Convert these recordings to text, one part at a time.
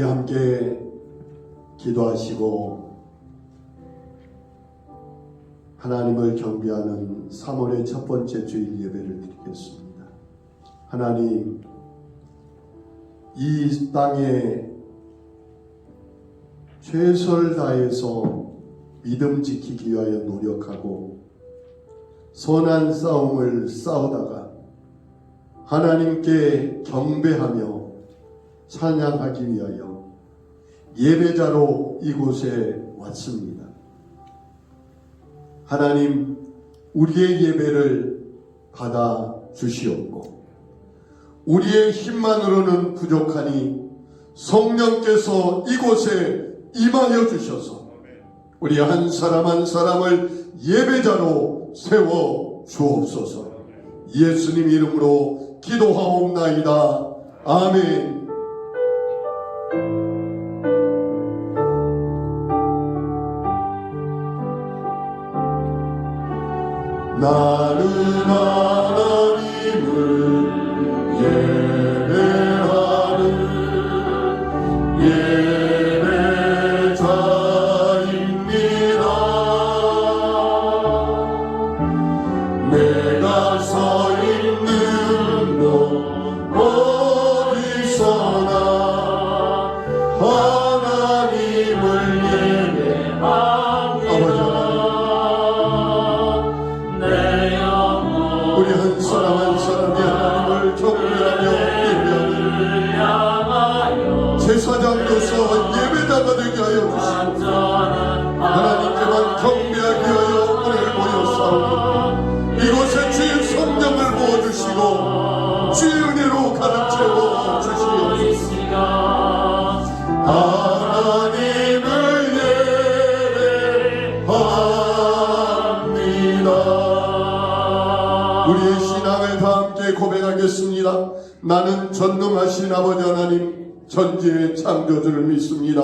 함께 기도하시고 하나님을 경배하는 3월의 첫 번째 주일 예배를 드리겠습니다. 하나님, 이 땅에 최선을 다해서 믿음 지키기 위하여 노력하고 선한 싸움을 싸우다가 하나님께 경배하며 찬양하기 위하여 예배자로 이곳에 왔습니다. 하나님, 우리의 예배를 받아 주시옵고 우리의 힘만으로는 부족하니 성령께서 이곳에 임하여 주셔서 우리 한 사람 한 사람을 예배자로 세워 주옵소서. 예수님 이름으로 기도하옵나이다. 아멘. 나는 하나님을 예배하는 예배자입니다. 내가 서 있는 곳 어디서나 하나님을 예배합니다. 우리 한 사람 한 사람이 하나님을 경배하며 예배하는 제사장로서 예배자가 되게 하여 주시고 하나님께만 경배하기 위하여 오늘 모여싸우니 이곳에 주의 성령을 부어주시고 주의 은혜로 가득 채워 주시옵소서. 하나님을 예배합니다. 우리의 신앙을 다 함께 고백하겠습니다. 나는 전능하신 아버지 하나님 천지의 창조주를 믿습니다.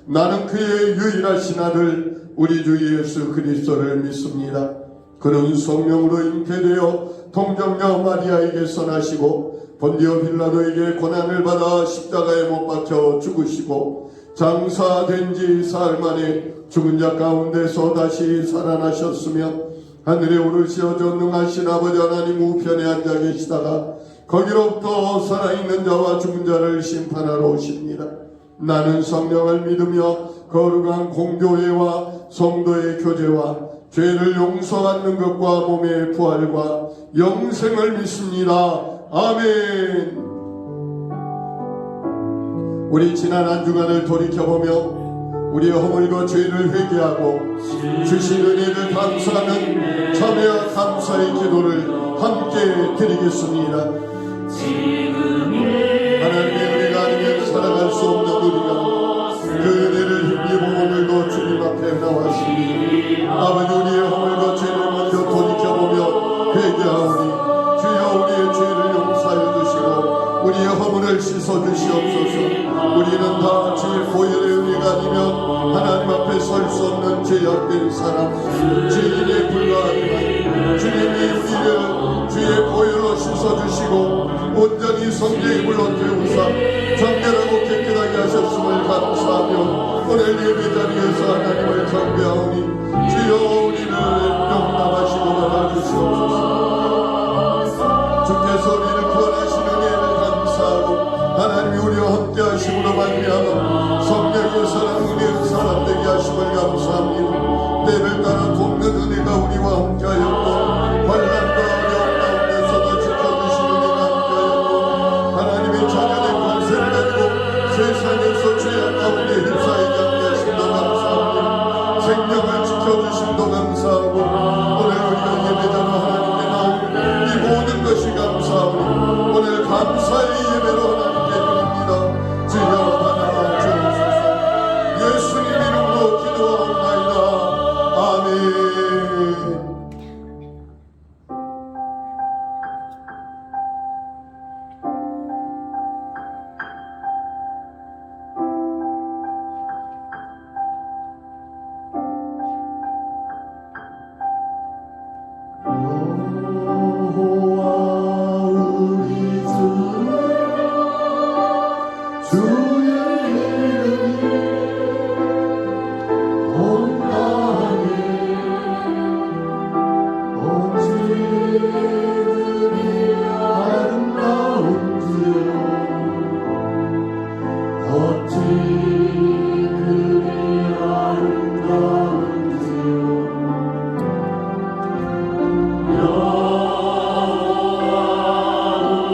나는 그의 유일하신 아들 우리 주 예수 그리스도를 믿습니다. 그는 성령으로 잉태되어 동정녀 마리아에게서 나시고 본디오 빌라도에게 고난을 받아 십자가에 못 박혀 죽으시고 장사된 지 사흘 만에 죽은 자 가운데서 다시 살아나셨으며 하늘에 오르시어 전능하신 아버지 하나님 우편에 앉아 계시다가 거기로부터 살아있는 자와 죽은 자를 심판하러 오십니다. 나는 성령을 믿으며 거룩한 공교회와 성도의 교제와 죄를 용서받는 것과 몸의 부활과 영생을 믿습니다. 아멘. 우리 지난 한 주간을 돌이켜보며 우리의 허물과 죄를 회개하고 주신 은혜를 감사하는 참회와 감사의 기도를 함께 드리겠습니다. 하나님의 은혜가 아니면 살아갈 수 없는 우리가 그 은혜를 힘입어 오늘도 주님 앞에 나왔습니다. 아버지, 우리의 허물과 죄를 먼저 돌이켜보며 회개하오니 주여 우리의 죄를 용서하여 주시고 우리의 허물을 씻어주시옵소서. 우리는 다 주의 보혈의 은혜가 아니면 하나님 앞에 설 수 없는 죄악된 사람, 죄인에 불과하지만 주님이 우리를 주의 보혈로 씻어주시고 온전히 성령의 물로 태우사 정결하고 깨끗하게 하셨음을 감사하며 오늘 예배자리에서 하나님을 경배하오니 주여 우리를 용납하시고 받아주시옵소서. 주께서 우리를 구원하시는 은혜를 감사하고 하나님이 우리와 함께 하심으로 말미암아 성령의 사랑 은혜의 사람 되게 하심을 감사합니다. 때를 따라 돕는 은혜가 우리와 함께 하였고 환난과 어려움 가운데서도 지켜주시는 은혜가 함께 하였고 하나님의 자녀의 권세를 가지고 세상에서 죄악 가운데 휩싸이지 않게 하심도 감사합니다. 생명을 지켜주심도 감사하고 오늘 우리가 예배자로 하나님께 나온 이 모든 것이 감사하오니 오늘 감사의 예배로 하나님께 드립니다. 주여 받아 주옵소서. 예수님 이름으로 기도하옵나이다. 아멘. 어찌 그리 아름다운지요.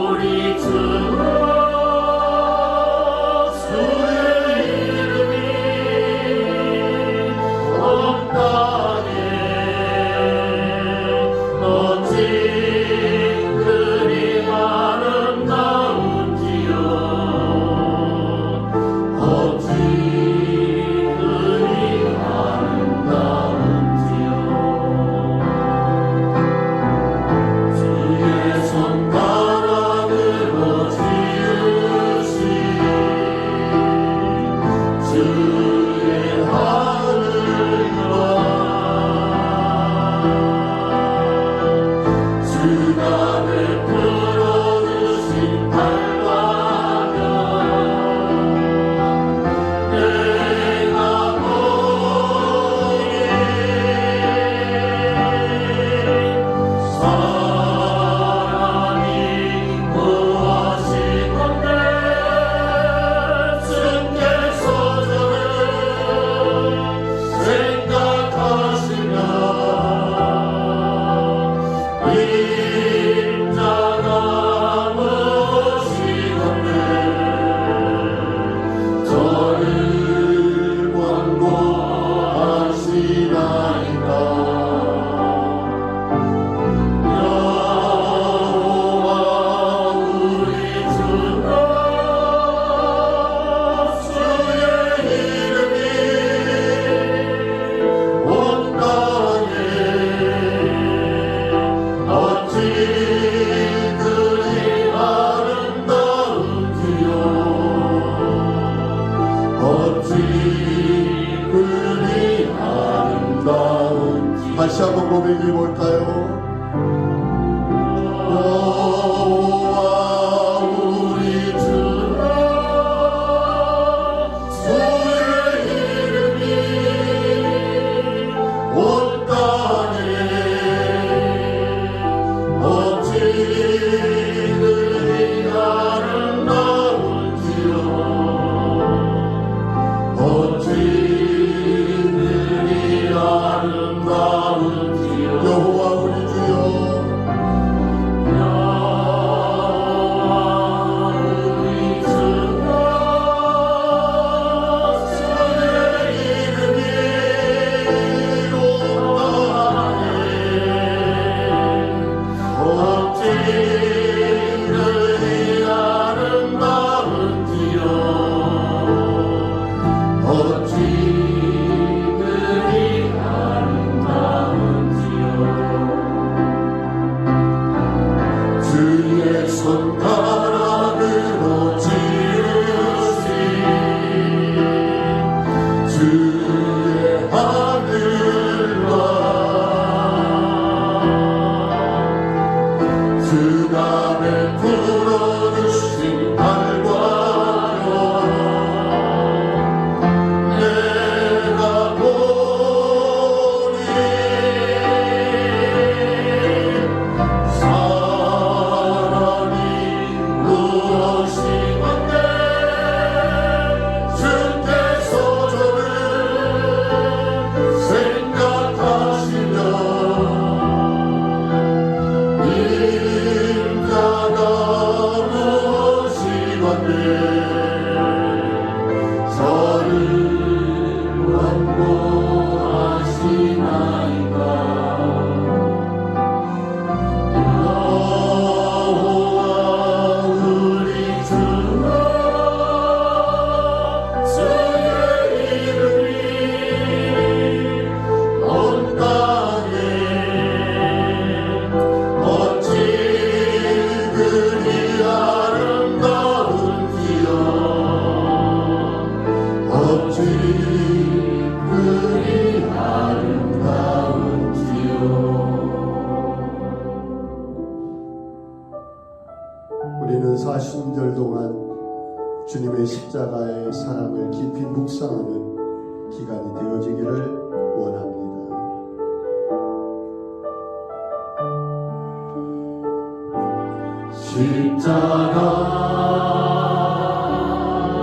우리 주 주의 이름이 온 땅에 어찌 그리 아름다운지요. 어찌 그리 아름다운지요. 주의 손가락으로 지으신 주의 하늘과 주가 베풀어 주신 달과 별 내가 보니 사랑이 무엇이건데 주께서 저를 생각하시며 인자가 무엇이건데 저를 권고하시나이까. 여호와 우리 주가 주의 이름이 온 땅에 어찌 그리 아름다운지요. 어찌 그리 아름다운지. 다시 한번 고백해 볼까요? 여호와 우리 주가 주의 이름이 온 땅에 어찌 그리 아름다운지요. 어찌 그리 아름다운지요. 여호와 우리 주여 여호와 우리 주가 주의 이름이 온 땅에 어찌 그리 아름다운지요. 어찌 그리 아름다운지요. 주의 손가락으로 지으신 주의 하늘과 주가 베풀어 주신 달과 별 내가 보니 사랑이 무엇이건데 주께서 저를 생각하시며 인자가 무엇이건데 저를 원고하시나이까. 여호와 우리 주가 주의 이름이 온 땅에 어찌 그리 아름다운지요. 어찌 그리 아름다운지요. 우리는 사순절 동안 주님의 십자가의 사랑을 깊이 묵상하는 기간이 되어지기를 원합니다. 십자가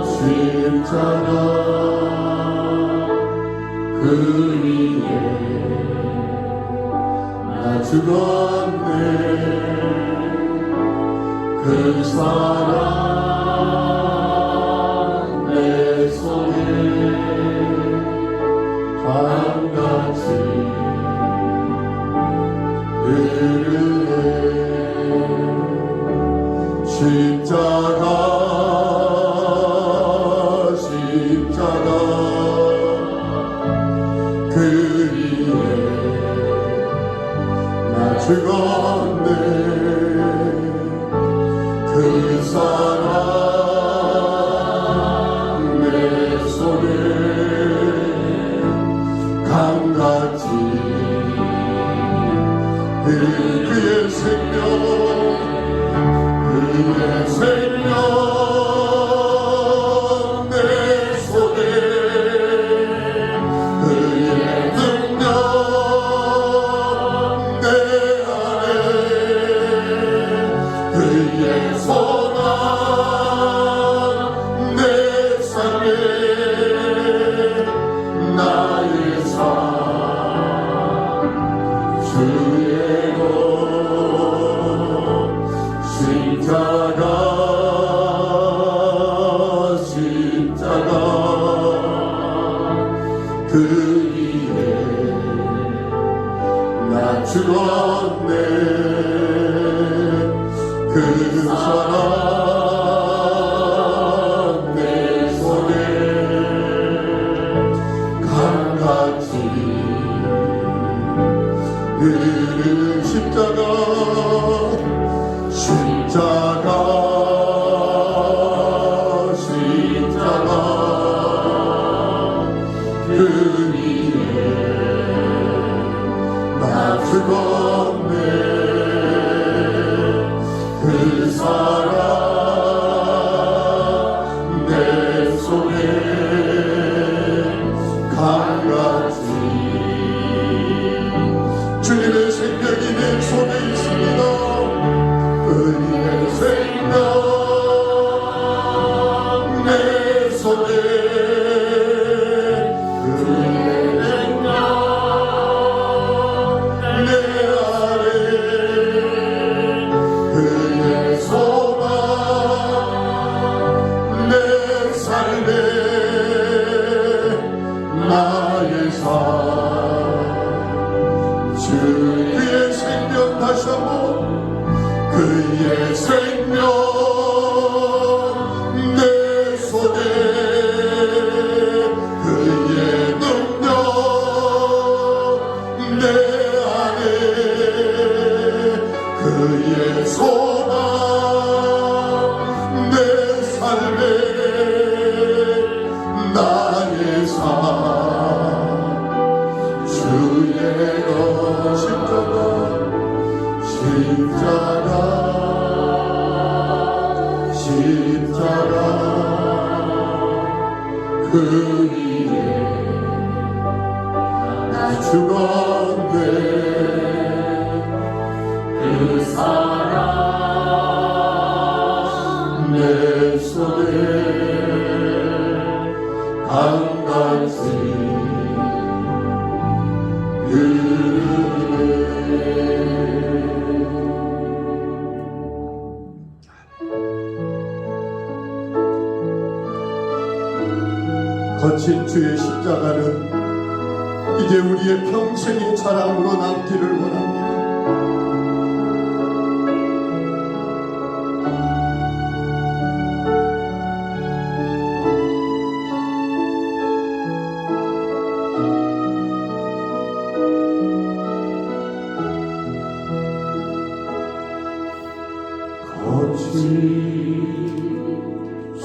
주의 십자가 그 위에 나 죽었네. 그 사랑 내 손에 밤같이 흐르네. 십자가 십자가 그 위에 나 죽었네. 그 사랑 내 손에 강같이 그의 생명 그의 생명 내 손에 그의 능력 내 안에 그의 소망 내 삶에 나의 삶 주의 것 십자가 십자가 그 위에 나 죽었네. 그 사랑 내 손에 강같이 흐르는 십자가 십자가 십자가 그 위에 나 죽었네. 그 사랑 내 손에 강같이 주님의 생명이 내 손에 있습니다. 그의 생명 내 손에 그의 능력 내 안에 그의 소망 내 삶에 나의 삶 주의 생명 다시 한번 그의 생명 내 손에 그의 능력 내 안에 그의 소망 내 삶에 나의 삶 주의 것 십자가 십자가 십자가 그 위에 나 죽었네. 그 사랑 내 손에 강같이 거친 주의 십자가는 이제 우리의 평생의 자랑으로 남기를 원합니다.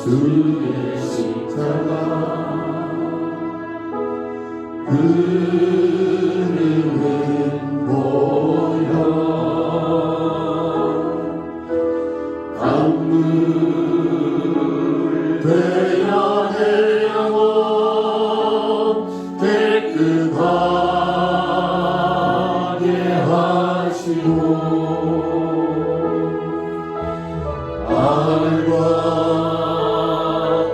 주의 십자가 흐르는 보혈 강물 되어 내 영혼 깨끗하게 하시고 알과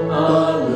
땅을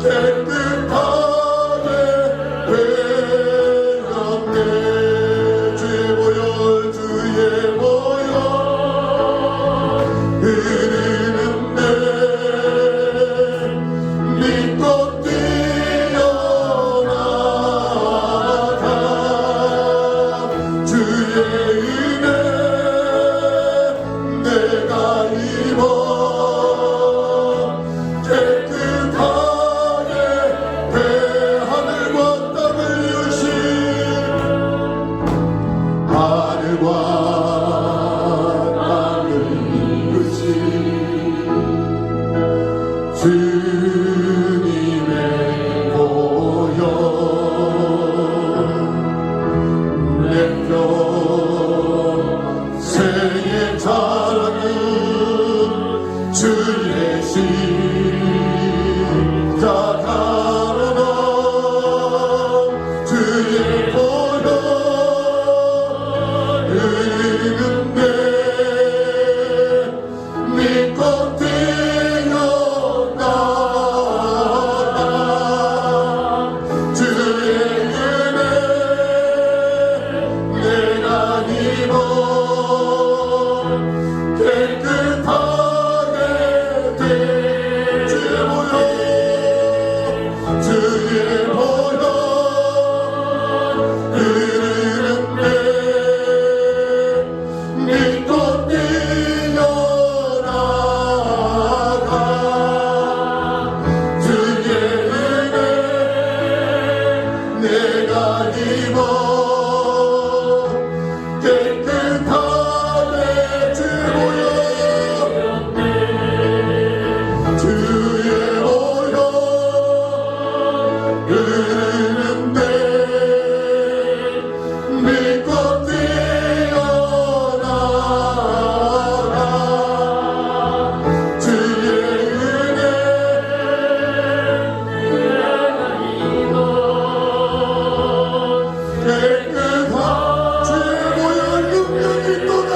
깨끗하게 되었네. 주의 보혈 주의 보혈 흐르는데 믿고 뛰어나가 주의 은혜 내가 입어 깨끗하게 배 하늘과 땅을 유신 하늘과 땅을 이으신 주님의 보혈 내 평생에 자라는 주의 십자가로는 주의 보혈 흐르는데 믿고 뛰어나가 주의 은혜 내가 입어 깨끗하게 돼 주의 보혈 흐르는데 믿고 뛰어나가 주의 은혜 내가 입어 깨끗하게 주의 보혈 주의 보혈 흐르는데 믿고 뛰어나가 주의 은혜 깨끗한 주의 보혈 능력이 있도다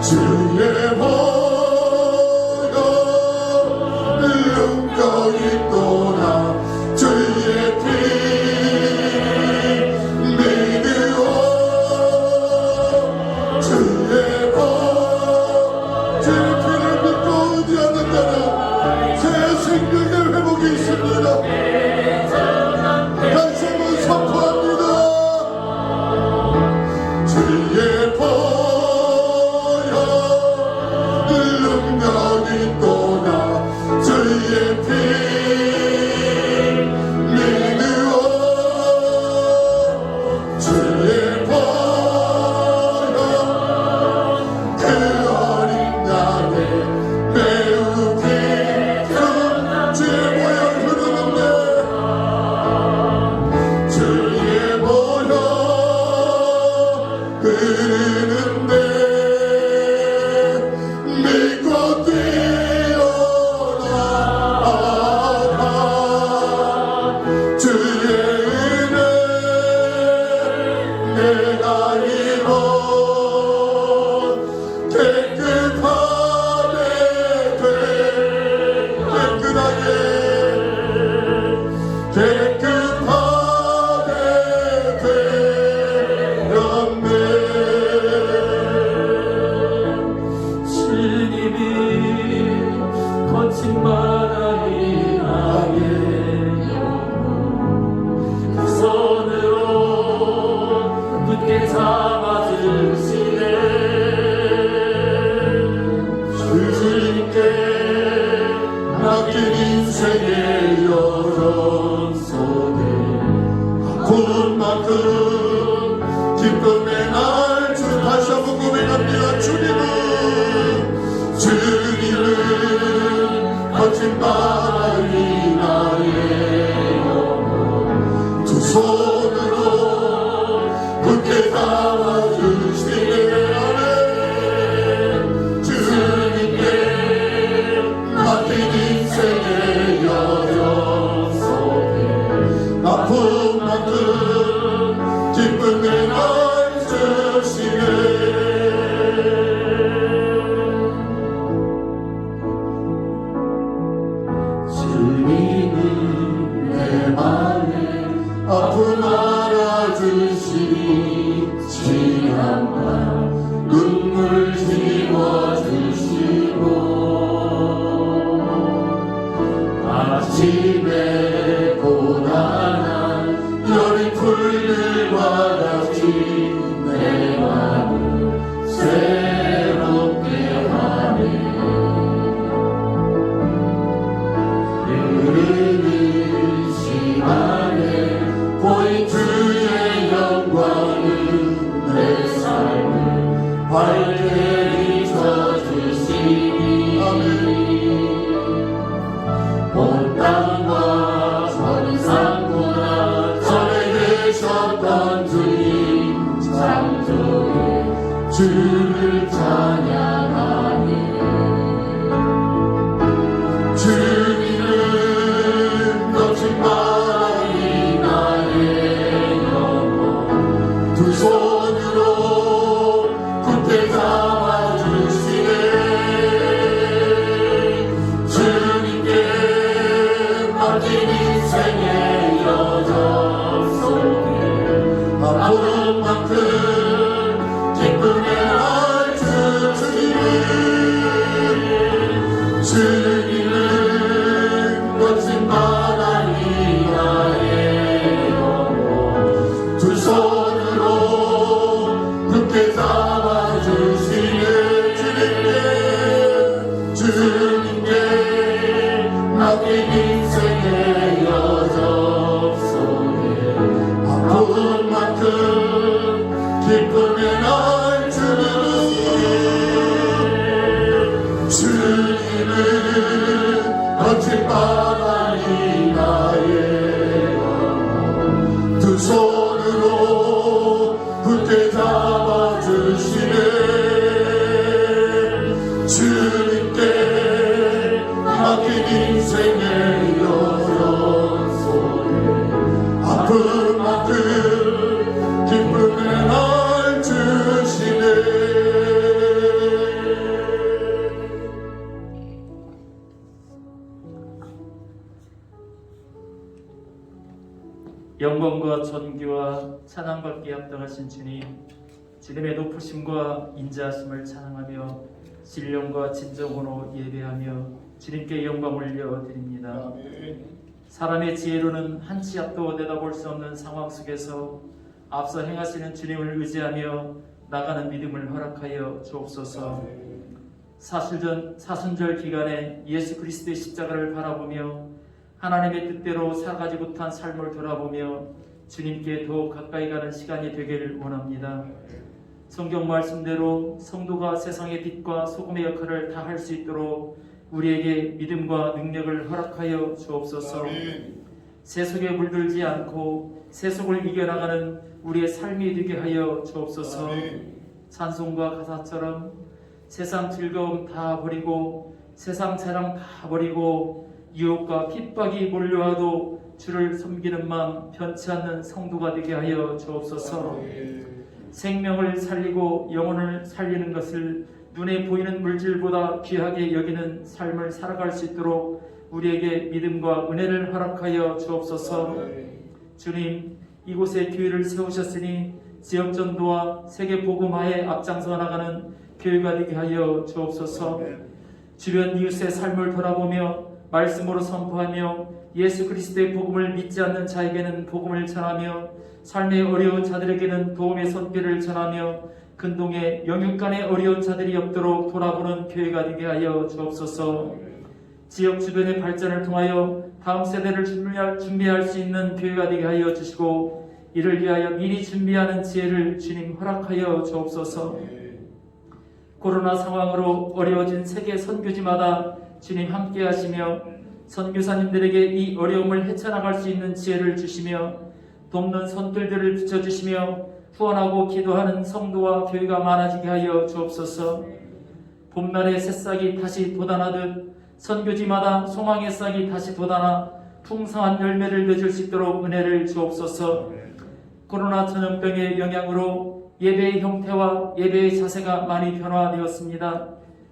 주의 보혈 능력 있도다 주의 피 믿으오 주의 피를 믿고 의지하는 자는 새 생명의 회복이 있습니다. 다시 한번 선포합니다. 주의 보혈 능력 있도다 주의 피 믿으오 주의 보혈 그 어린 양의 매우 깊은 주의 보혈 흐르는데 주의 보혈 흐르는데 믿고 뛰어나가 주의 은혜 내가 입어 깨끗하게 돼 깨끗하게 되었네 주님이 거친 바람이 나의 영혼 그 손으로 굳게 잡아주시네 주님께 맡긴 인생의 여정 속에 아픈 만큼 기쁨의 날 주 다시 한번 고백합니다. 주님은 거친 바람이 나의 영혼 두 손으로 굳게 잡아주시네 주님께 맡긴 인생의 여정 속에 아픈 만큼 기쁨의 날 주시네 아픔 알아주시고 지난밤 눈물 지워주시고 아침에 고단한 여린 풀들과 같이 내 마음을 새롭게 하네. 흐르는 시간에 보인 주의 영광은 내 삶을 밝게 비춰주시니 온 땅과 천상보다 전에 계셨던 주님 창조의 주를 찬양하니 주님은 거친 바람이 나의 영혼 두 손으로 굳게 잡아주시네. 주님께 맡긴 인생의 여정 속에 아픔만큼 기쁨의 날 주시네. 주님은 거친 바람이 나의 영혼 두 손으로 굳게 잡아주시네. 주님께 맡긴 인생의 여정 속에 아픔만큼 기쁨의 날 주님은 거친 바람이 나의 영혼 두 손으로 굳게 잡아주시네. 주님께 맡긴 인생의 여정 속에 아픔만큼 기쁨의 날 주시네. 영광과 존귀와 찬양받기에 합당하신 주님, 주님의 높으심과 인자하심을 찬양하며 신령과 진정으로 예배하며 주님께 영광 올려드립니다. 사람의 지혜로는 한 치 앞도 내다볼 수 없는 상황 속에서 앞서 행하시는 주님을 의지하며 나가는 믿음을 허락하여 주옵소서. 사순절 기간에 예수 그리스도의 십자가를 바라보며 하나님의 뜻대로 살아가지 못한 삶을 돌아보며 주님께 더욱 가까이 가는 시간이 되기를 원합니다. 성경 말씀대로 성도가 세상의 빛과 소금의 역할을 다 할 수 있도록 우리에게 믿음과 능력을 허락하여 주옵소서. 세속에 물들지 않고 세속을 이겨나가는 우리의 삶이 되게 하여 주옵소서. 찬송과 가사처럼 세상 즐거움 다 버리고 세상 자랑 다 버리고 유혹과 핍박이 몰려와도 주를 섬기는 마음 변치 않는 성도가 되게 하여 주옵소서. 생명을 살리고 영혼을 살리는 것을 눈에 보이는 물질보다 귀하게 여기는 삶을 살아갈 수 있도록 우리에게 믿음과 은혜를 허락하여 주옵소서. 주님, 이곳에 교회를 세우셨으니 지역전도와 세계복음화에 앞장서 나가는 교회가 되게 하여 주옵소서. 주변 이웃의 삶을 돌아보며 말씀으로 선포하며 예수 그리스도의 복음을 믿지 않는 자에게는 복음을 전하며 삶의 어려운 자들에게는 도움의 손길을 전하며 근동에 영육간의 어려운 자들이 없도록 돌아보는 교회가 되게 하여 주옵소서. 지역 주변의 발전을 통하여 다음 세대를 준비할 수 있는 교회가 되게 하여 주시고 이를 위하여 미리 준비하는 지혜를 주님 허락하여 주옵소서. 코로나 상황으로 어려워진 세계 선교지마다 주님 함께 하시며 선교사님들에게 이 어려움을 헤쳐나갈 수 있는 지혜를 주시며 돕는 손길들을 비춰주시며 후원하고 기도하는 성도와 교회가 많아지게 하여 주옵소서. 봄날의 새싹이 다시 돋아나듯 선교지마다 소망의 싹이 다시 돋아나 풍성한 열매를 맺을 수 있도록 은혜를 주옵소서. 코로나 전염병의 영향으로 예배의 형태와 예배의 자세가 많이 변화되었습니다.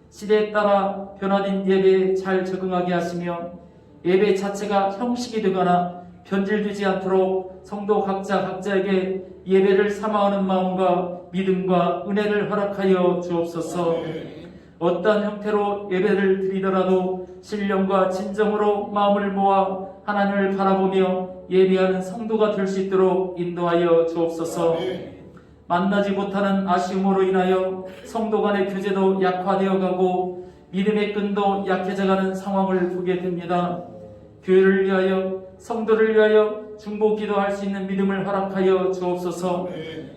시대에 따라 변화된 예배에 잘 적응하게 하시며 예배 자체가 형식이 되거나 변질되지 않도록 성도 각자에게 예배를 삼아오는 마음과 믿음과 은혜를 허락하여 주옵소서. 어떠한 형태로 예배를 드리더라도 신령과 진정으로 마음을 모아 하나님을 바라보며 예배하는 성도가 될 수 있도록 인도하여 주옵소서. 만나지 못하는 아쉬움으로 인하여 성도 간의 교제도 약화되어 가고 믿음의 끈도 약해져가는 상황을 보게 됩니다. 교회를 위하여 성도를 위하여 중보 기도할 수 있는 믿음을 허락하여 주옵소서.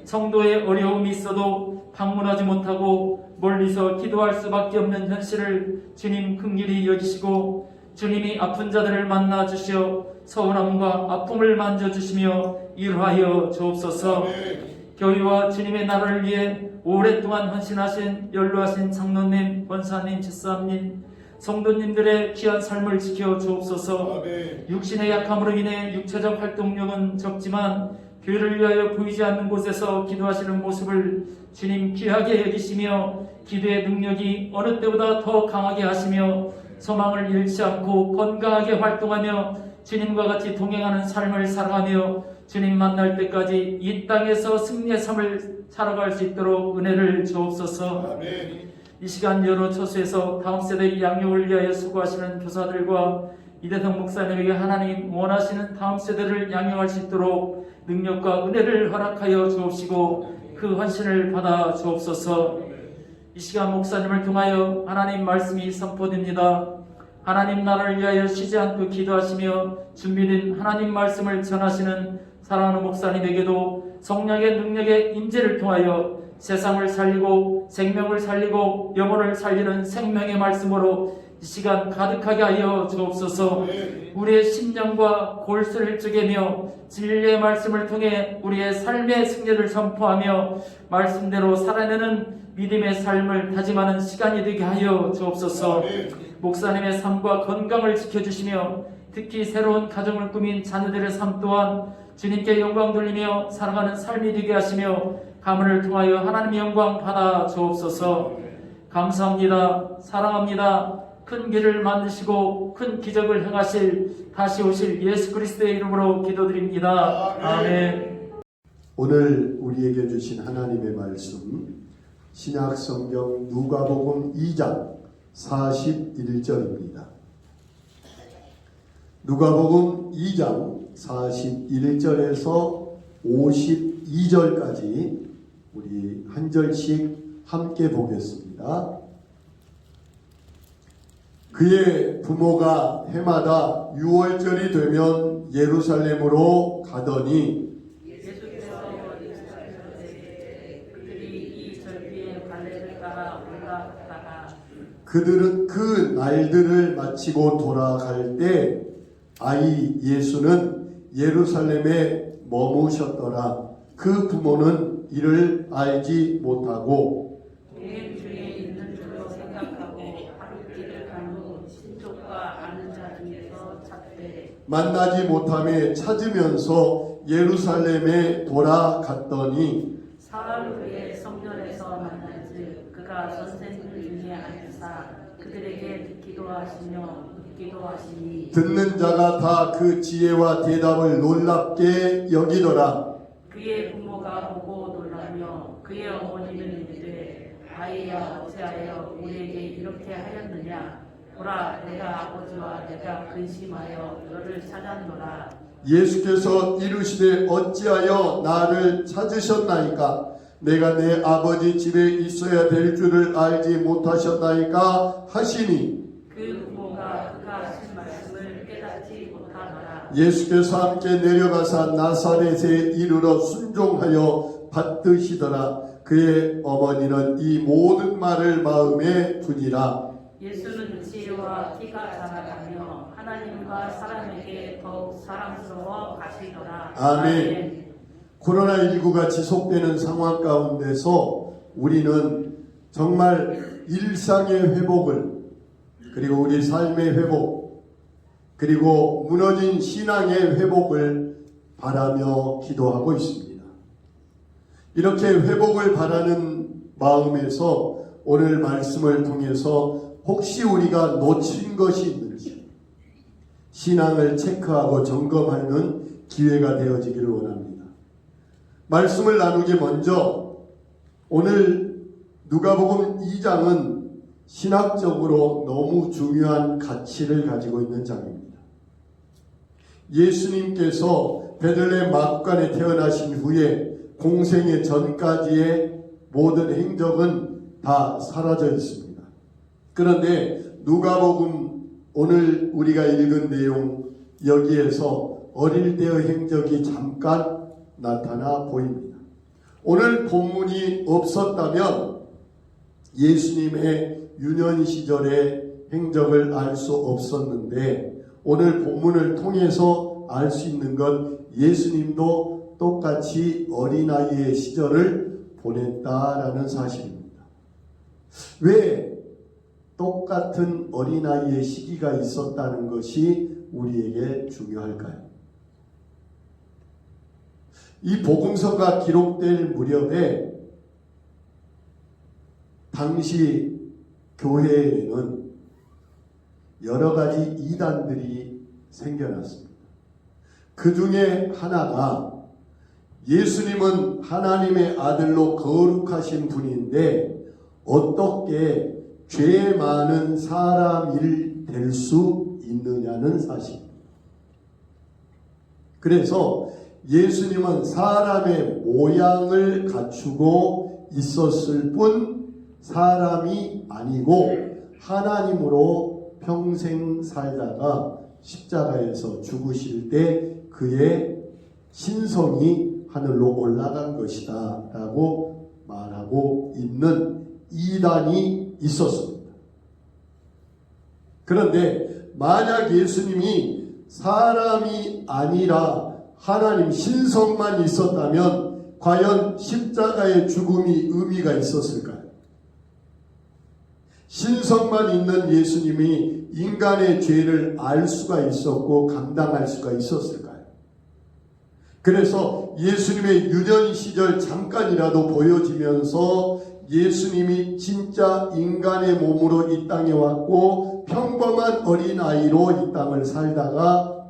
성도의 어려움이 있어도 방문하지 못하고 멀리서 기도할 수밖에 없는 현실을 주님 긍휼히 여기시고 주님이 아픈 자들을 만나 주시어 서운함과 아픔을 만져주시며 위로하여 주옵소서. 교회와 주님의 나라를 위해 오랫동안 헌신하신 연로하신 장로님, 권사님, 집사님, 성도님들의 귀한 삶을 지켜 주옵소서. 육신의 약함으로 인해 육체적 활동력은 적지만 교회를 위하여 보이지 않는 곳에서 기도하시는 모습을 주님 귀하게 여기시며 기도의 능력이 어느 때보다 더 강하게 하시며 소망을 잃지 않고 건강하게 활동하며 주님과 같이 동행하는 삶을 살아가며 주님 만날 때까지 이 땅에서 승리의 삶을 살아갈 수 있도록 은혜를 주옵소서. 이 시간 여러 처소에서 다음 세대의 양육을 위하여 수고하시는 교사들과 이대성 목사님에게 하나님 원하시는 다음 세대를 양육할 수 있도록 능력과 은혜를 허락하여 주옵시고 그 헌신을 받아 주옵소서. 이 시간 목사님을 통하여 하나님 말씀이 선포됩니다. 하나님 나라를 위하여 쉬지 않고 기도하시며 준비된 하나님 말씀을 전하시는 사랑하는 목사님에게도 성령의 능력의 임재를 통하여 세상을 살리고 생명을 살리고 영혼을 살리는 생명의 말씀으로 이 시간 가득하게 하여 주옵소서. 우리의 심령과 골수를 쪼개며 진리의 말씀을 통해 우리의 삶의 승리를 선포하며 말씀대로 살아내는 믿음의 삶을 다짐하는 시간이 되게 하여 주옵소서. 목사님의 삶과 건강을 지켜주시며 특히 새로운 가정을 꾸민 자녀들의 삶 또한 주님께 영광 돌리며 살아가는 삶이 되게 하시며 가문을 통하여 하나님의 영광 받아 주옵소서. 감사합니다. 사랑합니다. 큰 길을 만드시고 큰 기적을 행하실 다시 오실 예수 그리스도의 이름으로 기도드립니다. 아멘. 오늘 우리에게 주신 하나님의 말씀 신약 성경 누가복음 2장 41절입니다. 누가복음 2장 41절에서 52절까지 우리 한 절씩 함께 보겠습니다. 그의 부모가 해마다 6월절이 되면 예루살렘으로 가더니 예수께서 그들이 이 절기에 갈래를 따라 올라갔다가 그들은 그 날들을 마치고 돌아갈 때 아이 예수는 예루살렘에 머무셨더라. 그 부모는 이를 알지 못하고 여행 중에 있는 줄로 생각하고 하루 길을 간 후 친족과 아는 자 중에서 찾되 만나지 못함에 찾으면서 예루살렘에 돌아갔더니 사흘 후에 성전에서 만난즉 그가 선생들 중에 앉으사 그들에게 듣기도 하시며 묻기도 하시니 듣는 자가 다 그 지혜와 대답을 놀랍게 여기더라. 그의 부모가 보고 놀라며 그의 어머니는 이르되 아이야 어찌하여 우리에게 이렇게 하였느냐 보라 내가 아버지와 내가 근심하여 너를 찾았노라. 예수께서 이르시되 어찌하여 나를 찾으셨나이까? 내가 내 아버지 집에 있어야 될 줄을 알지 못하셨나이까? 하시니 그 부모가 그가 하신 말씀을 깨닫지 못하더라. 예수께서 함께 내려가사 나사렛에 이르러 순종하여 받드시더라. 그의 어머니는 이 모든 말을 마음에 두니라. 예수는 지혜와 키가 자라가며 하나님과 사람에게 더욱 사랑스러워 가시더라. 아멘. 코로나19가 지속되는 상황 가운데서 우리는 정말 일상의 회복을 그리고 우리 삶의 회복 그리고 무너진 신앙의 회복을 바라며 기도하고 있습니다. 이렇게 회복을 바라는 마음에서 오늘 말씀을 통해서 혹시 우리가 놓친 것이 있는지 신앙을 체크하고 점검하는 기회가 되어지기를 원합니다. 말씀을 나누기 먼저 오늘 누가복음 2장은 신학적으로 너무 중요한 가치를 가지고 있는 장입니다. 예수님께서 베들레헴 막간에 태어나신 후에 공생의 전까지의 모든 행적은 다 사라져 있습니다. 그런데 누가복음 오늘 우리가 읽은 내용 여기에서 어릴 때의 행적이 잠깐 나타나 보입니다. 오늘 본문이 없었다면 예수님의 유년 시절의 행적을 알 수 없었는데 오늘 본문을 통해서 알 수 있는 건 예수님도 똑같이 어린아이의 시절을 보냈다라는 사실입니다. 왜 똑같은 어린아이의 시기가 있었다는 것이 우리에게 중요할까요? 이 복음서가 기록될 무렵에 당시 교회에는 여러 가지 이단들이 생겨났습니다. 그 중에 하나가 예수님은 하나님의 아들로 거룩하신 분인데 어떻게 죄 많은 사람이 될 수 있느냐는 사실입니다. 그래서 예수님은 사람의 모양을 갖추고 있었을 뿐 사람이 아니고 하나님으로 평생 살다가 십자가에서 죽으실 때 그의 신성이 하늘로 올라간 것이다 라고 말하고 있는 이단이 있었습니다. 그런데 만약 예수님이 사람이 아니라 하나님 신성만 있었다면 과연 십자가의 죽음이 의미가 있었을까요? 신성만 있는 예수님이 인간의 죄를 알 수가 있었고 감당할 수가 있었을까요? 그래서 예수님의 유년 시절 잠깐이라도 보여지면서 예수님이 진짜 인간의 몸으로 이 땅에 왔고 평범한 어린아이로 이 땅을 살다가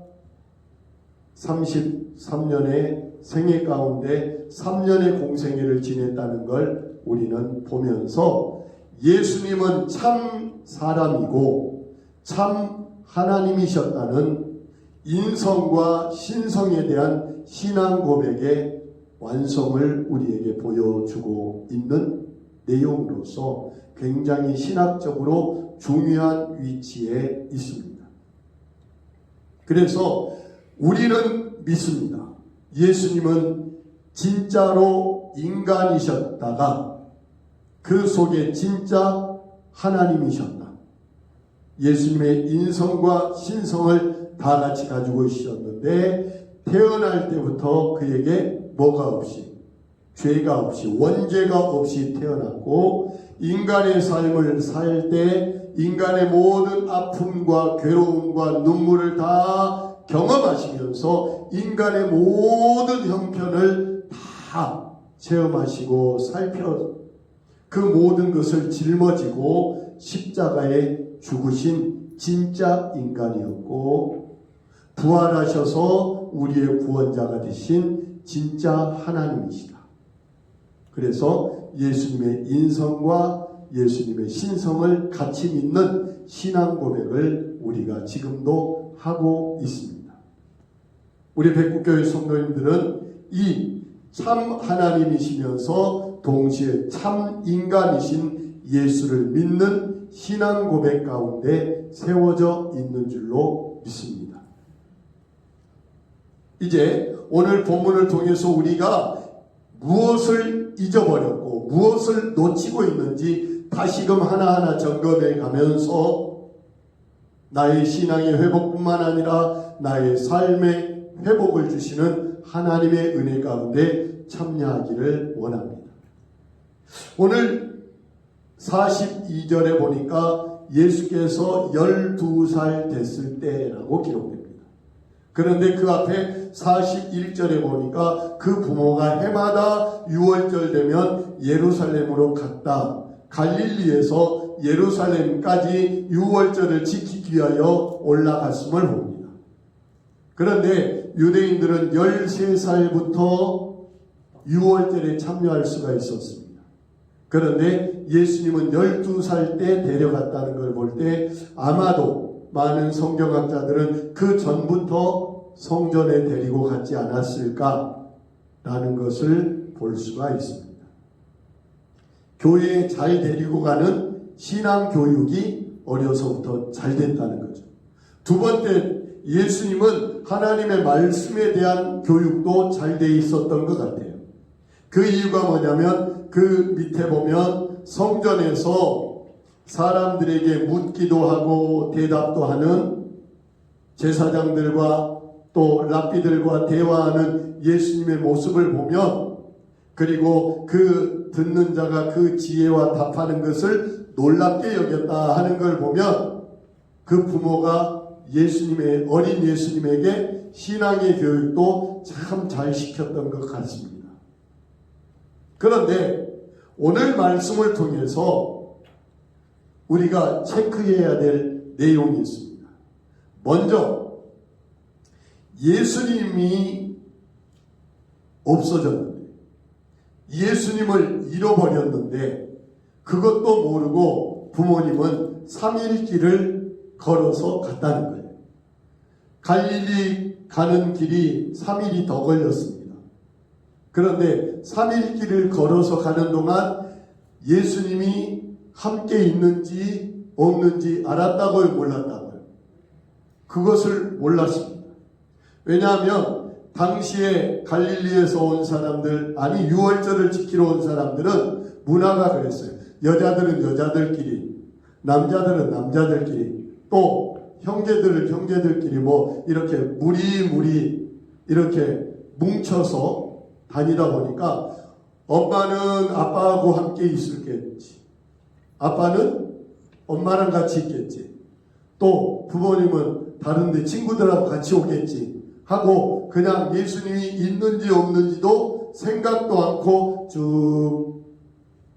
33년의 생애 가운데 3년의 공생애를 지냈다는 걸 우리는 보면서 예수님은 참 사람이고 참 하나님이셨다는 인성과 신성에 대한 신앙 고백의 완성을 우리에게 보여주고 있는 내용으로서 굉장히 신학적으로 중요한 위치에 있습니다. 그래서 우리는 믿습니다. 예수님은 진짜로 인간이셨다가 그 속에 진짜 하나님이셨다. 예수님의 인성과 신성을 다 같이 가지고 있었는데 태어날 때부터 그에게 뭐가 없이 죄가 없이 원죄가 없이 태어났고 인간의 삶을 살 때 인간의 모든 아픔과 괴로움과 눈물을 다 경험하시면서 인간의 모든 형편을 다 체험하시고 살펴 그 모든 것을 짊어지고 십자가에 죽으신 진짜 인간이었고 부활하셔서 우리의 구원자가 되신 진짜 하나님이시다. 그래서 예수님의 인성과 예수님의 신성을 같이 믿는 신앙 고백을 우리가 지금도 하고 있습니다. 우리 백국교회 성도님들은 이 참 하나님이시면서 동시에 참 인간이신 예수를 믿는 신앙 고백 가운데 세워져 있는 줄로 믿습니다. 이제 오늘 본문을 통해서 우리가 무엇을 잊어버렸고 무엇을 놓치고 있는지 다시금 하나하나 점검해 가면서 나의 신앙의 회복뿐만 아니라 나의 삶의 회복을 주시는 하나님의 은혜 가운데 참여하기를 원합니다. 오늘 42절에 보니까 예수께서 12살 됐을 때라고 기록됩니다. 그런데 그 앞에 41절에 보니까 그 부모가 해마다 6월절 되면 예루살렘으로 갔다. 갈릴리에서 예루살렘까지 6월절을 지키기 위하여 올라갔음을 봅니다. 그런데 유대인들은 13살부터 유월절에 참여할 수가 있었습니다. 그런데 예수님은 12살 때 데려갔다는 걸 볼 때 아마도 많은 성경학자들은 그 전부터 성전에 데리고 갔지 않았을까라는 것을 볼 수가 있습니다. 교회에 잘 데리고 가는 신앙 교육이 어려서부터 잘 됐다는 거죠. 두 번째, 예수님은 하나님의 말씀에 대한 교육도 잘 돼 있었던 것 같아요. 그 이유가 뭐냐면 그 밑에 보면 성전에서 사람들에게 묻기도 하고 대답도 하는 제사장들과 또 랍비들과 대화하는 예수님의 모습을 보면, 그리고 그 듣는 자가 그 지혜와 답하는 것을 놀랍게 여겼다 하는 걸 보면 그 부모가 어린 예수님에게 신앙의 교육도 참 잘 시켰던 것 같습니다. 그런데 오늘 말씀을 통해서 우리가 체크해야 될 내용이 있습니다. 먼저 예수님이 없어졌는데, 예수님을 잃어버렸는데 그것도 모르고 부모님은 3일 길을 걸어서 갔다는 거예요. 갈릴리 가는 길이 3일이 더 걸렸습니다. 그런데 3일 길을 걸어서 가는 동안 예수님이 함께 있는지 없는지 알았다고요, 몰랐다고요? 그것을 몰랐습니다. 왜냐하면 당시에 갈릴리에서 온 사람들, 아니 유월절을 지키러 온 사람들은 문화가 그랬어요. 여자들은 여자들끼리, 남자들은 남자들끼리, 또 형제들은 형제들끼리 뭐 이렇게 무리 이렇게 뭉쳐서 다니다 보니까 엄마는 아빠하고 함께 있을겠지, 아빠는 엄마랑 같이 있겠지, 또 부모님은 다른데 친구들하고 같이 오겠지 하고 그냥 예수님이 있는지 없는지도 생각도 않고 쭉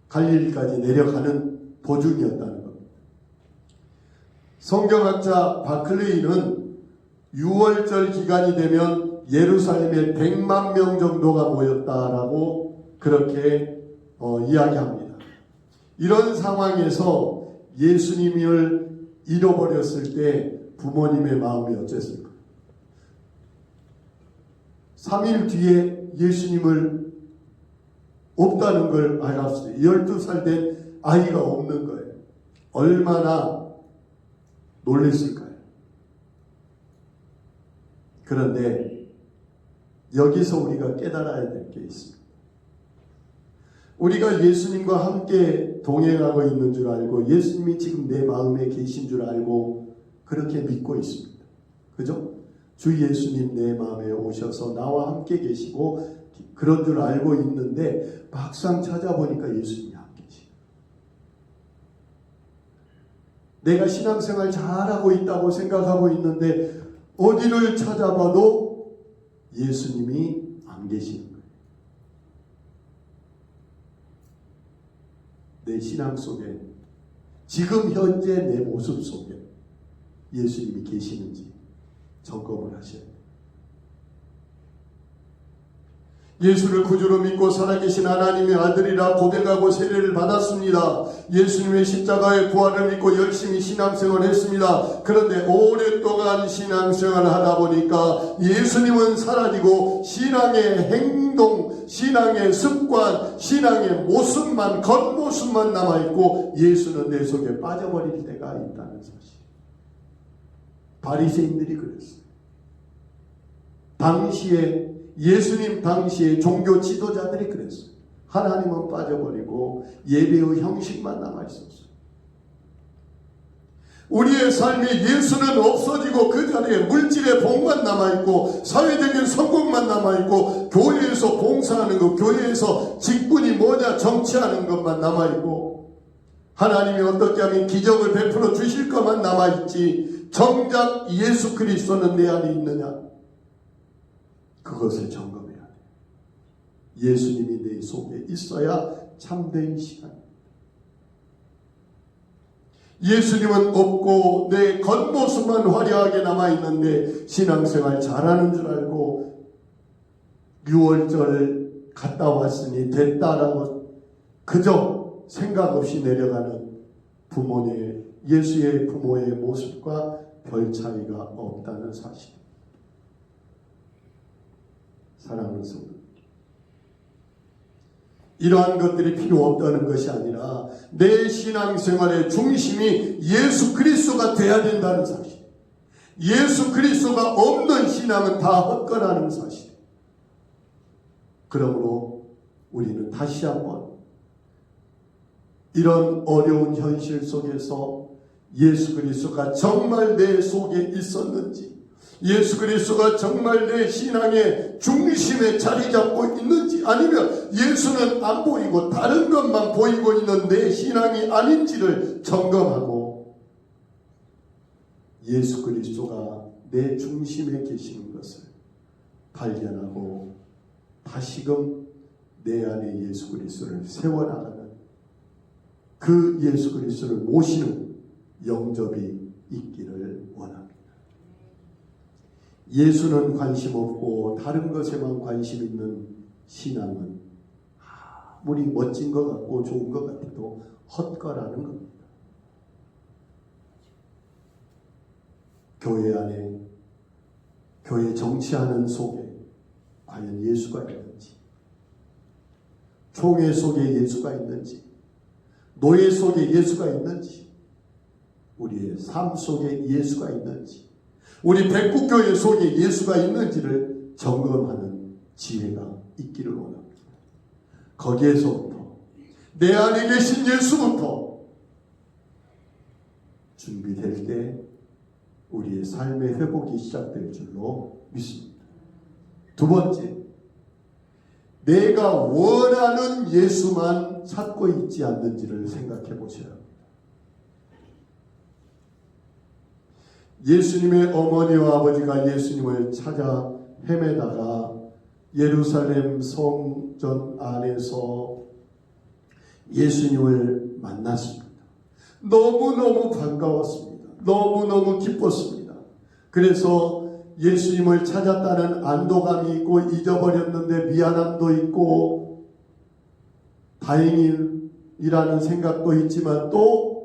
갈릴리까지 내려가는 도중이었다는 겁니다. 성경학자 바클레이는 6월절 기간이 되면 예루살렘에 100만 명 정도가 모였다라고 그렇게 이야기합니다. 이런 상황에서 예수님을 잃어버렸을 때 부모님의 마음이 어땠을까? 3일 뒤에 예수님을 없다는 걸 알았어요. 12살 된 아이가 없는 거예요. 얼마나 놀랐을까요? 그런데 여기서 우리가 깨달아야 될 게 있습니다. 우리가 예수님과 함께 동행하고 있는 줄 알고 예수님이 지금 내 마음에 계신 줄 알고 그렇게 믿고 있습니다. 그죠? 주 예수님 내 마음에 오셔서 나와 함께 계시고 그런 줄 알고 있는데 막상 찾아보니까 예수님이 안 계시고, 내가 신앙생활 잘하고 있다고 생각하고 있는데 어디를 찾아봐도 예수님이 안 계시는 거예요. 내 신앙 속에, 지금 현재 내 모습 속에 예수님이 계시는지 점검을 하셔야 돼요. 예수를 구주로 믿고 살아계신 하나님의 아들이라 고백하고 세례를 받았습니다. 예수님의 십자가의 부활을 믿고 열심히 신앙생활을 했습니다. 그런데 오랫동안 신앙생활을 하다 보니까 예수님은 사라지고 신앙의 행동, 신앙의 습관, 신앙의 모습만, 겉모습만 남아있고 예수는 내 속에 빠져버릴 때가 있다는 사실. 바리새인들이 그랬어요. 예수님 당시에 종교 지도자들이 그랬어요. 하나님은 빠져버리고 예배의 형식만 남아있었어요. 우리의 삶에 예수는 없어지고 그 자리에 물질의 복만 남아있고 사회적인 성공만 남아있고 교회에서 봉사하는 것, 교회에서 직분이 뭐냐 정치하는 것만 남아있고 하나님이 어떻게 하면 기적을 베풀어 주실 것만 남아있지 정작 예수 그리스도는 내 안에 있느냐? 그것을 점검해야 돼요. 예수님이 내 속에 있어야 참된 시간입니다. 예수님은 없고 내 겉모습만 화려하게 남아있는데 신앙생활 잘하는 줄 알고 6월절 갔다 왔으니 됐다라고 그저 생각 없이 내려가는 부모의 예수의 부모의 모습과 별 차이가 없다는 사실. 사랑하는 성도, 이러한 것들이 필요 없다는 것이 아니라 내 신앙생활의 중심이 예수 그리스도가 돼야 된다는 사실. 예수 그리스도가 없는 신앙은 다 헛거라는 사실. 그러므로 우리는 다시 한번 이런 어려운 현실 속에서 예수 그리스도가 정말 내 속에 있었는지, 예수 그리스도가 정말 내 신앙의 중심에 자리 잡고 있는지, 아니면 예수는 안 보이고 다른 것만 보이고 있는 내 신앙이 아닌지를 점검하고 예수 그리스도가 내 중심에 계시는 것을 발견하고 다시금 내 안에 예수 그리스도를 세워나가는 그 예수 그리스도를 모시는 영접이 있기를 원합니다. 예수는 관심 없고 다른 것에만 관심 있는 신앙은 아무리 멋진 것 같고 좋은 것 같아도 헛거라는 겁니다. 교회 안에, 교회 정치하는 속에 과연 예수가 있는지, 총회 속에 예수가 있는지, 노예 속에 예수가 있는지, 우리의 삶 속에 예수가 있는지, 우리 백국교회 속에 예수가 있는지를 점검하는 지혜가 있기를 원합니다. 거기에서부터 내 안에 계신 예수부터 준비될 때 우리의 삶의 회복이 시작될 줄로 믿습니다. 두 번째, 내가 원하는 예수만 찾고 있지 않는지를 생각해 보셔야 합니다. 예수님의 어머니와 아버지가 예수님을 찾아 헤매다가 예루살렘 성전 안에서 예수님을 만났습니다. 너무너무 반가웠습니다. 너무너무 기뻤습니다. 그래서 예수님을 찾았다는 안도감이 있고 잊어버렸는데 미안함도 있고 다행이라는 생각도 있지만 또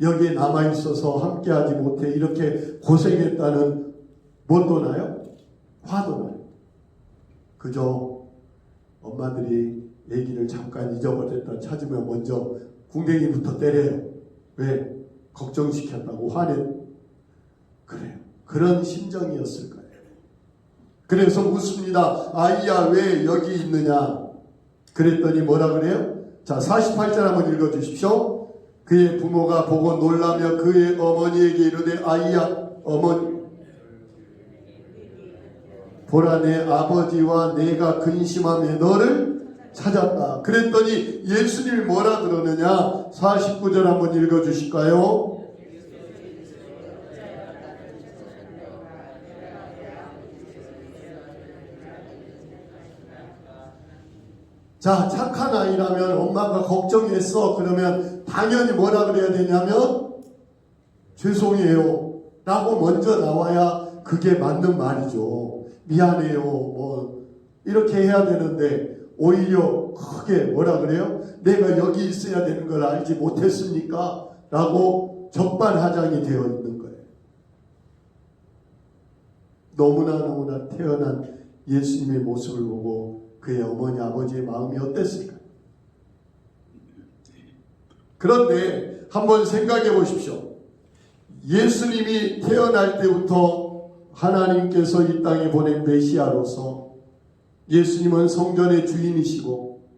여기에 남아있어서 함께하지 못해 이렇게 고생했다는 뭣도 나요? 화도 나요. 그저 엄마들이 애기를 잠깐 잊어버렸다 찾으면 먼저 궁뎅이부터 때려요. 왜? 걱정시켰다고 화내. 그래요. 그런 심정이었을 거예요. 그래서 묻습니다. 아이야 왜 여기 있느냐? 그랬더니 뭐라 그래요? 자, 48절 한번 읽어주십시오. 그의 부모가 보고 놀라며 그의 어머니에게 이르되 아이야 어머니 보라 내 아버지와 내가 근심하며 너를 찾았다. 그랬더니 예수님이 뭐라 그러느냐? 49절 한번 읽어주실까요? 자, 착한 아이라면 엄마가 걱정했어. 그러면 당연히 뭐라 그래야 되냐면 죄송해요 라고 먼저 나와야 그게 맞는 말이죠. 미안해요 뭐 이렇게 해야 되는데 오히려 크게 뭐라 그래요? 내가 여기 있어야 되는 걸 알지 못했습니까? 라고 적반하장이 되어 있는 거예요. 너무나 태어난 예수님의 모습을 보고 그의 어머니 아버지의 마음이 어땠을까요? 그런데 한번 생각해 보십시오. 예수님이 태어날 때부터 하나님께서 이 땅에 보낸 메시아로서 예수님은 성전의 주인이시고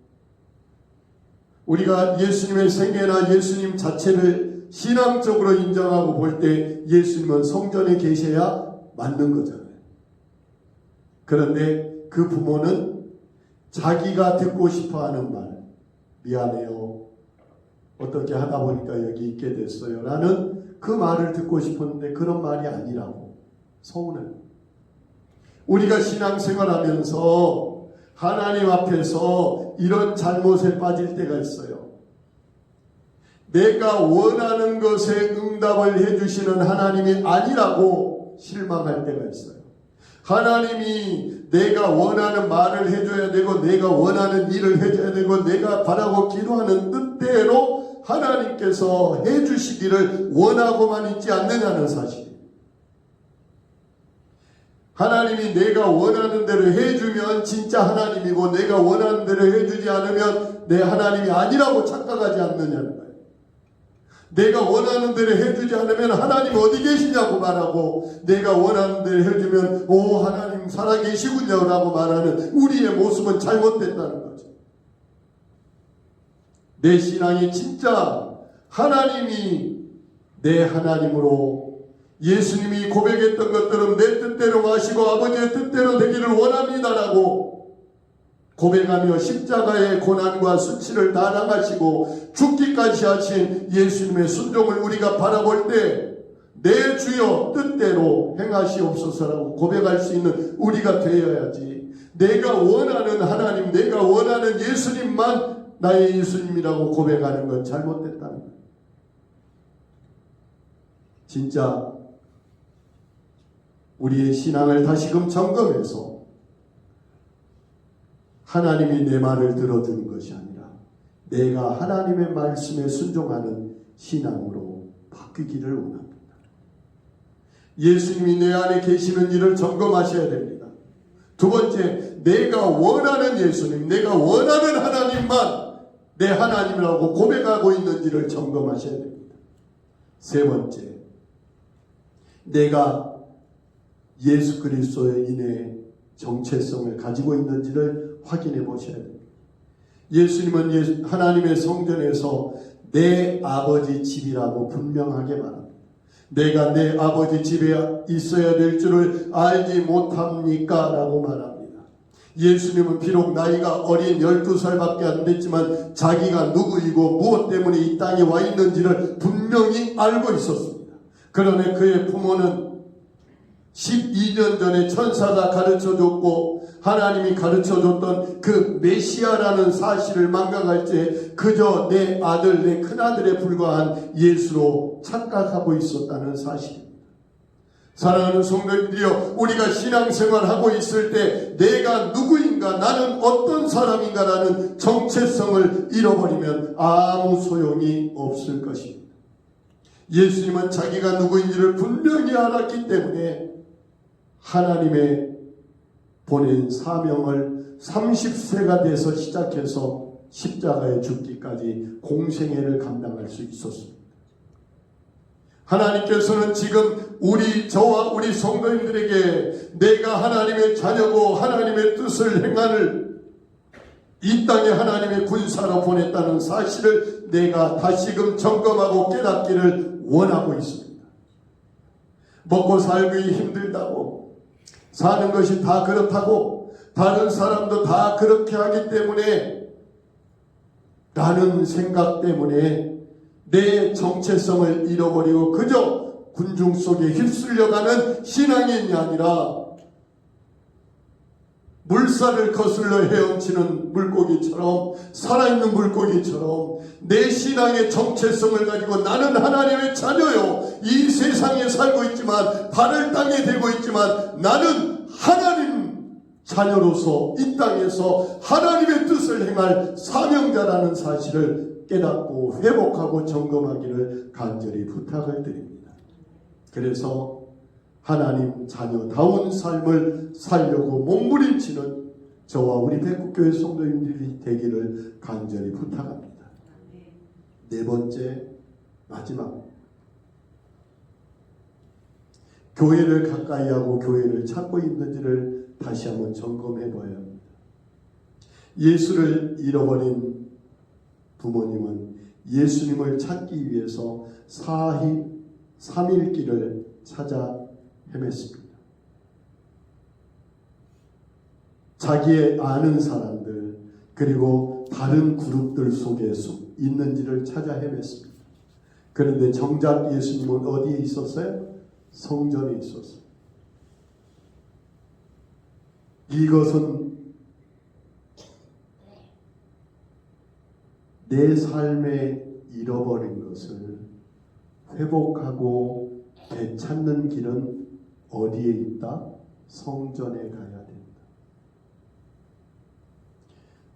우리가 예수님의 생애나 예수님 자체를 신앙적으로 인정하고 볼 때 예수님은 성전에 계셔야 맞는 거잖아요. 그런데 그 부모는 자기가 듣고 싶어하는 말, 미안해요, 어떻게 하다 보니까 여기 있게 됐어요 라는 그 말을 듣고 싶었는데 그런 말이 아니라고 서운해요. 우리가 신앙생활하면서 하나님 앞에서 이런 잘못에 빠질 때가 있어요. 내가 원하는 것에 응답을 해주시는 하나님이 아니라고 실망할 때가 있어요. 하나님이 내가 원하는 말을 해줘야 되고 내가 원하는 일을 해줘야 되고 내가 바라고 기도하는 뜻대로 하나님께서 해주시기를 원하고만 있지 않느냐는 사실이에요. 하나님이 내가 원하는 대로 해주면 진짜 하나님이고 내가 원하는 대로 해주지 않으면 내 하나님이 아니라고 착각하지 않느냐는 거예요. 내가 원하는 대로 해주지 않으면 하나님 어디 계시냐고 말하고 내가 원하는 대로 해주면 오 하나님 살아계시군요 라고 말하는 우리의 모습은 잘못됐다는 거죠. 내 신앙이 진짜 하나님이 내 하나님으로 예수님이 고백했던 것들은 내 뜻대로 마시고 아버지의 뜻대로 되기를 원합니다라고 고백하며 십자가의 고난과 수치를 다 당하시고 죽기까지 하신 예수님의 순종을 우리가 바라볼 때 내 주여 뜻대로 행하시옵소서라고 고백할 수 있는 우리가 되어야지 내가 원하는 하나님 내가 원하는 예수님만 나의 예수님이라고 고백하는 건 잘못됐다는 거예요. 진짜 우리의 신앙을 다시금 점검해서 하나님이 내 말을 들어주는 것이 아니라 내가 하나님의 말씀에 순종하는 신앙으로 바뀌기를 원합니다. 예수님이 내 안에 계시는 일을 점검하셔야 됩니다. 두 번째, 내가 원하는 예수님, 내가 원하는 하나님만 내 하나님이라고 고백하고 있는지를 점검하셔야 됩니다. 세 번째, 내가 예수 그리스도에 인해 정체성을 가지고 있는지를 확인해 보셔야 됩니다. 예수님은 하나님의 성전에서 내 아버지 집이라고 분명하게 말합니다. 내가 내 아버지 집에 있어야 될 줄을 알지 못합니까? 라고 말합니다. 예수님은 비록 나이가 어린 12살밖에 안 됐지만 자기가 누구이고 무엇 때문에 이 땅에 와 있는지를 분명히 알고 있었습니다. 그러나 그의 부모는 12년 전에 천사가 가르쳐줬고 하나님이 가르쳐줬던 그 메시아라는 사실을 망각할 때 그저 내 아들, 내 큰아들에 불과한 예수로 착각하고 있었다는 사실입니다. 사랑하는 성도님들이여, 우리가 신앙생활하고 있을 때 내가 누구인가, 나는 어떤 사람인가라는 정체성을 잃어버리면 아무 소용이 없을 것입니다. 예수님은 자기가 누구인지를 분명히 알았기 때문에 하나님의 보낸 사명을 30세가 돼서 시작해서 십자가에 죽기까지 공생애를 감당할 수 있었습니다. 하나님께서는 지금 저와 우리 성도님들에게 내가 하나님의 자녀고 하나님의 뜻을 행하는 이 땅에 하나님의 군사로 보냈다는 사실을 내가 다시금 점검하고 깨닫기를 원하고 있습니다. 먹고 살기 힘들다고 사는 것이 다 그렇다고 다른 사람도 다 그렇게 하기 때문에 라는 생각 때문에 내 정체성을 잃어버리고 그저 군중 속에 휩쓸려가는 신앙인이 아니라 물살을 거슬러 헤엄치는 물고기처럼, 살아있는 물고기처럼 내 신앙의 정체성을 가지고 나는 하나님의 자녀요, 이 세상에 살고 있지만 발을 땅에 대고 있지만 나는 하나님 자녀로서 이 땅에서 하나님의 뜻을 행할 사명자라는 사실을 깨닫고 회복하고 점검하기를 간절히 부탁을 드립니다. 그래서 하나님 자녀다운 삶을 살려고 몸부림치는 저와 우리 백국교회 성도님들이 되기를 간절히 부탁합니다. 네 번째, 마지막, 교회를 가까이 하고 교회를 찾고 있는지를 다시 한번 점검해 봐야 합니다. 예수를 잃어버린 부모님은 예수님을 찾기 위해서 3일 길을 찾아 헤맸습니다. 자기의 아는 사람들 그리고 다른 그룹들 속에 있는지를 찾아 헤맸습니다. 그런데 정작 예수님은 어디에 있었어요? 성전에 있었어요. 이것은 내 삶의 잃어버린 것을 회복하고 되찾는 길은 어디에 있다? 성전에 가야 된다.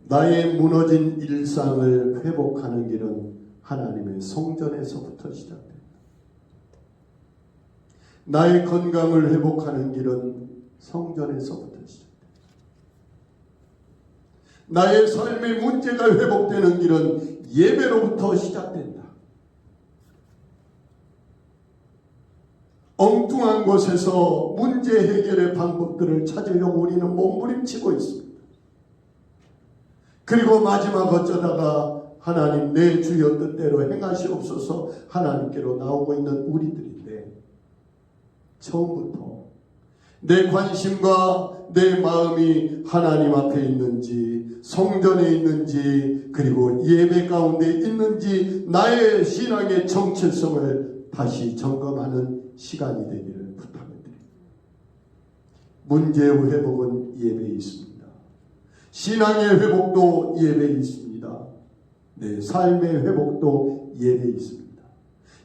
나의 무너진 일상을 회복하는 길은 하나님의 성전에서부터 시작된다. 나의 건강을 회복하는 길은 성전에서부터 시작된다. 나의 삶의 문제가 회복되는 길은 예배로부터 시작된다. 엉뚱한 곳에서 문제 해결의 방법들을 찾으려고 우리는 몸부림치고 있습니다. 그리고 마지막 어쩌다가 하나님 내 주여 뜻대로 행하시옵소서 하나님께로 나오고 있는 우리들인데, 처음부터 내 관심과 내 마음이 하나님 앞에 있는지, 성전에 있는지, 그리고 예배 가운데 있는지 나의 신앙의 정체성을 다시 점검하는 시간이 되기를 부탁드립니다. 문제의 회복은 예배에 있습니다. 신앙의 회복도 예배에 있습니다. 내 삶의 회복도 예배에 있습니다.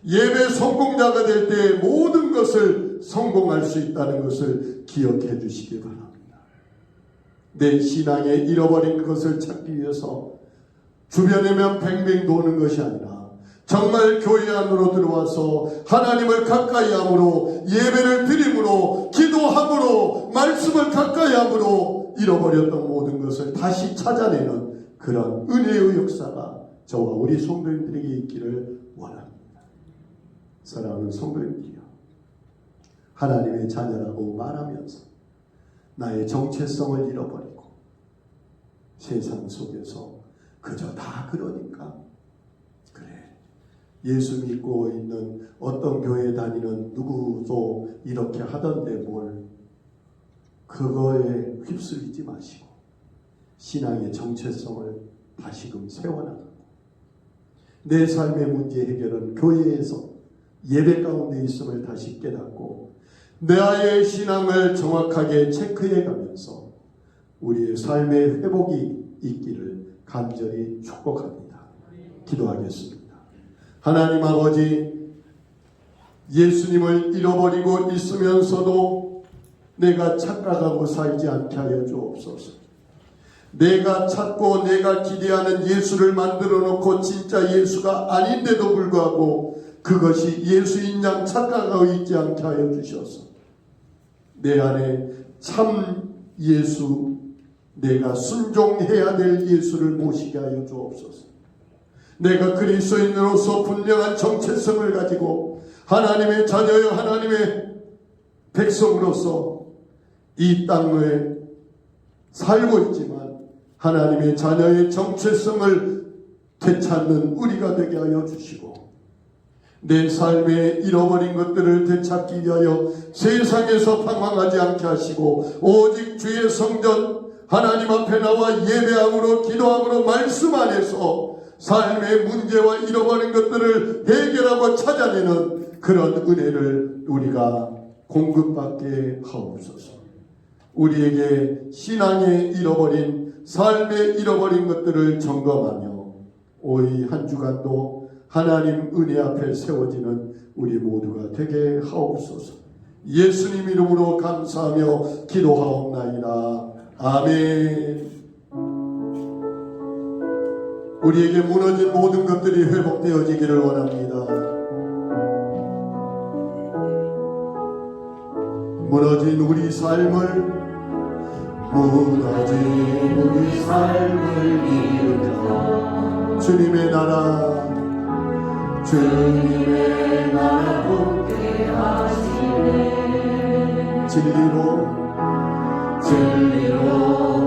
예배 성공자가 될 때 모든 것을 성공할 수 있다는 것을 기억해 주시기 바랍니다. 내 신앙에 잃어버린 것을 찾기 위해서 주변에만 뱅뱅 도는 것이 아니라 정말 교회 안으로 들어와서 하나님을 가까이 함으로, 예배를 드림으로, 기도함으로, 말씀을 가까이 함으로 잃어버렸던 모든 것을 다시 찾아내는 그런 은혜의 역사가 저와 우리 성도님들에게 있기를 원합니다. 사랑하는 성도님들이여, 하나님의 자녀라고 말하면서 나의 정체성을 잃어버리고 세상 속에서 그저 다 그러니까, 그래, 예수 믿고 있는 어떤 교회 다니는 누구도 이렇게 하던데 뭘, 그거에 휩쓸리지 마시고 신앙의 정체성을 다시금 세워나가고, 내 삶의 문제 해결은 교회에서 예배 가운데 있음을 다시 깨닫고 나의 신앙을 정확하게 체크해 가면서 우리의 삶의 회복이 있기를 간절히 축복합니다. 기도하겠습니다. 하나님 아버지, 예수님을 잃어버리고 있으면서도 내가 착각하고 살지 않게 하여 주옵소서. 내가 찾고 내가 기대하는 예수를 만들어 놓고 진짜 예수가 아닌데도 불구하고 그것이 예수인 양 착각하고 있지 않게 하여 주셔서 내 안에 참 예수, 내가 순종해야 될 예수를 모시게 하여 주옵소서. 내가 그리스도인으로서 분명한 정체성을 가지고 하나님의 자녀여 하나님의 백성으로서 이 땅에 살고 있지만 하나님의 자녀의 정체성을 되찾는 우리가 되게 하여 주시고, 내 삶에 잃어버린 것들을 되찾기 위하여 세상에서 방황하지 않게 하시고 오직 주의 성전 하나님 앞에 나와 예배함으로 기도함으로 말씀 안에서 삶의 문제와 잃어버린 것들을 해결하고 찾아내는 그런 은혜를 우리가 공급받게 하옵소서. 우리에게 신앙에 잃어버린, 삶에 잃어버린 것들을 점검하며 이 한 주간도 하나님 은혜 앞에 세워지는 우리 모두가 되게 하옵소서. 예수님 이름으로 감사하며 기도하옵나이다. 아멘. 우리에게 무너진 모든 것들이 회복되어지기를 원합니다. 무너진 우리 삶을 이루며 주님의 나라 복게 하시네. 진리로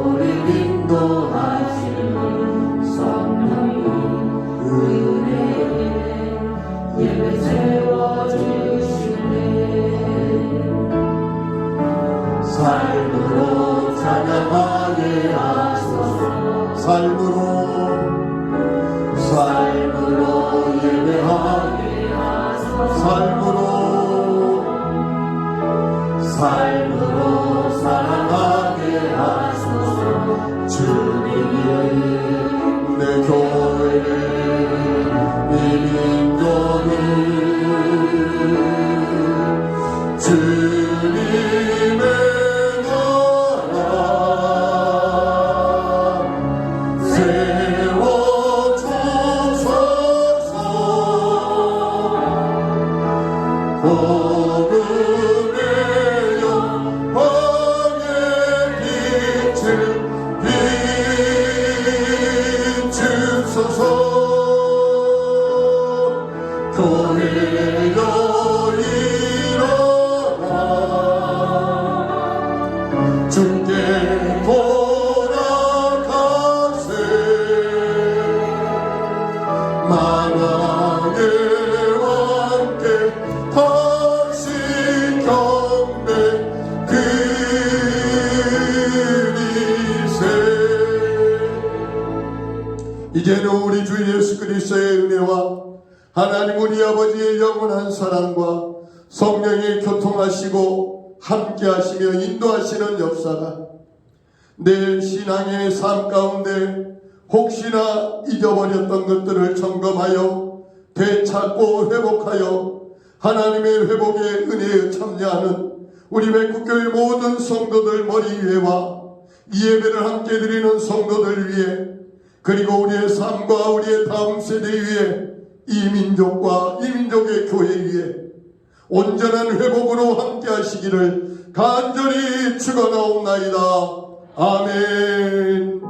우리 인도하시는 성령의 은혜 예배 세워주시네. 삶으로 찬양하게 하소서. 삶으로 예배하게 하소서. 삶으로 사랑하게 하소서. 주님이 내 교회를 이제는 우리 주 예수 그리스도의 은혜와 하나님 우리 아버지의 영원한 사랑과 성령의 교통하시고 함께하시며 인도하시는 역사가 내 신앙의 삶 가운데 혹시나 잊어버렸던 것들을 점검하여 되찾고 회복하여 하나님의 회복의 은혜에 참여하는 우리 백국교회 모든 성도들 머리 위에와 이 예배를 함께 드리는 성도들 위해 그리고 우리의 삶과 우리의 다음 세대 위에 이 민족과 이 민족의 교회 위에 온전한 회복으로 함께 하시기를 간절히 축원하옵나이다. 아멘.